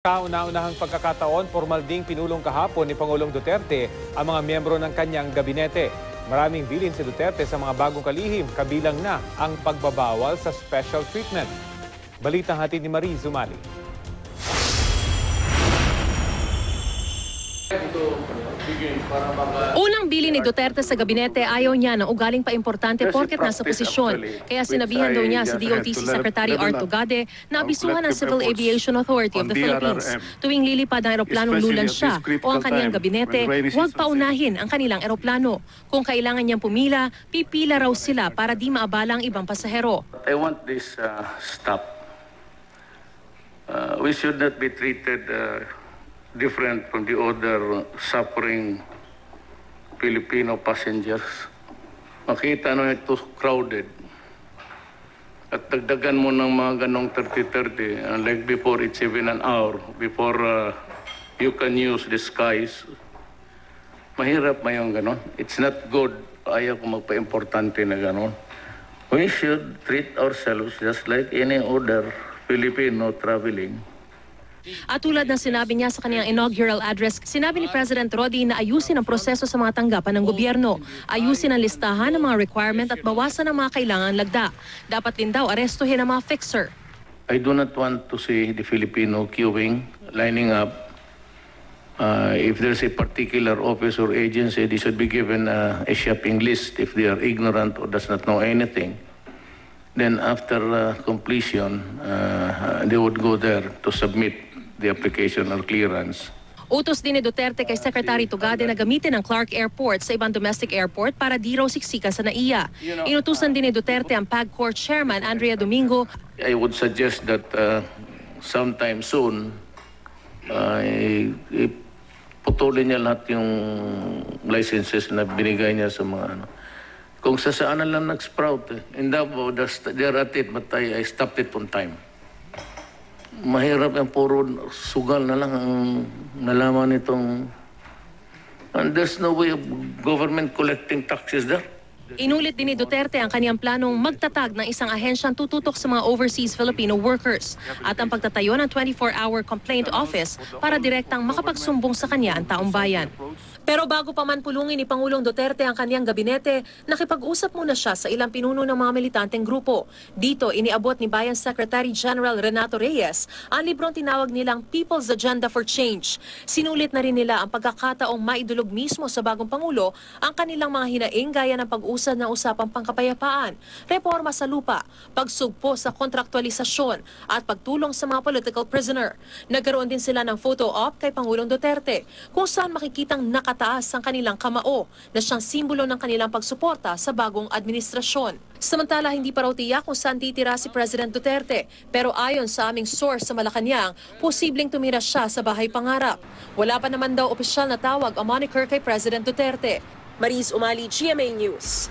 Kauna-unahang pagkakataon, formal ding pinulong kahapon ni Pangulong Duterte ang mga miyembro ng kanyang gabinete. Maraming bilin si Duterte sa mga bagong kalihim, kabilang na ang pagbabawal sa special treatment. Balitang hatid ni Marie Zumali. Unang bilin ni Duterte sa gabinete, ayaw niya ng ugaling pa-importante porket nasa posisyon. Kaya sinabihan daw niya sa DOTC Secretary Art Tugade na abisuhan ng Civil Aviation Authority of the Philippines. Tuwing lilipad ang eroplanong lulan siya o ang kanyang gabinete, huwag paunahin ang kanilang eroplano. Kung kailangan niyang pumila, pipila raw sila para di maabala ang ibang pasahero. I want this stop. We should not be treated different from the other suffering Filipino passengers. Makita na ito crowded. At dagdagan mo ng mga ganong 30-30, like before it's even an hour, before you can use the skies. Mahirap ma yung ganon. It's not good. Ayaw ko magpa-importante na ganon. We should treat ourselves just like any other Filipino traveling. At tulad ng sinabi niya sa kanyang inaugural address, sinabi ni President Rodi na ayusin ang proseso sa mga tanggapan ng gobyerno, ayusin ang listahan ng mga requirement at bawasan ang mga kailangan lagda. Dapat din daw arestuhin ang mga fixer. I do not want to see the Filipino queuing, lining up. If there's a particular office or agency, they should be given a shopping list if they are ignorant or does not know anything. Then after completion, they would go there to submit the application or clearance. Utos din ni Duterte kay Secretary Tugade na gamitin ang Clark Airport sa ibang domestic airport para di raw siksikan sa NAIA. Inutusan din ni Duterte ang PAGCOR Chairman Andrea Domingo. I would suggest that sometime soon, putulin niya lahat yung licenses na binigay niya sa mga ano. Kung sa saan lang nag-sprout in Davao, they're at it, but I stopped it on time. Mahirap ang puro sugal na lang ang nalaman nitong... And there's no way of government collecting taxes there. Inulit din ni Duterte ang kaniyang planong magtatag ng isang ahensyang tututok sa mga overseas Filipino workers at ang pagtatayo ng 24-hour complaint office para direktang makapagsumbong sa kanya ang taong bayan. Pero bago pa man pulungin ni Pangulong Duterte ang kaniyang gabinete, nakipag-usap muna siya sa ilang pinuno ng mga militanteng grupo. Dito, iniabot ni Bayan Secretary General Renato Reyes ang librong tinawag nilang People's Agenda for Change. Sinulit na rin nila ang pagkakataong maidulog mismo sa bagong Pangulo ang kanilang mga hinaing gaya ng pag-usad ng usapang pangkapayapaan, reforma sa lupa, pagsugpo sa kontraktualisasyon at pagtulong sa mga political prisoner. Nagkaroon din sila ng photo op kay Pangulong Duterte kung saan makikitang nakataas ang kanilang kamao na siyang simbolo ng kanilang pagsuporta sa bagong administrasyon. Samantala, hindi pa raw tiyak kung saan titira si President Duterte, pero ayon sa aming source sa Malacanang, posibleng tumira siya sa Bahay Pangarap. Wala pa naman daw opisyal na tawag ang moniker kay President Duterte. Marie Zumali, GMA News.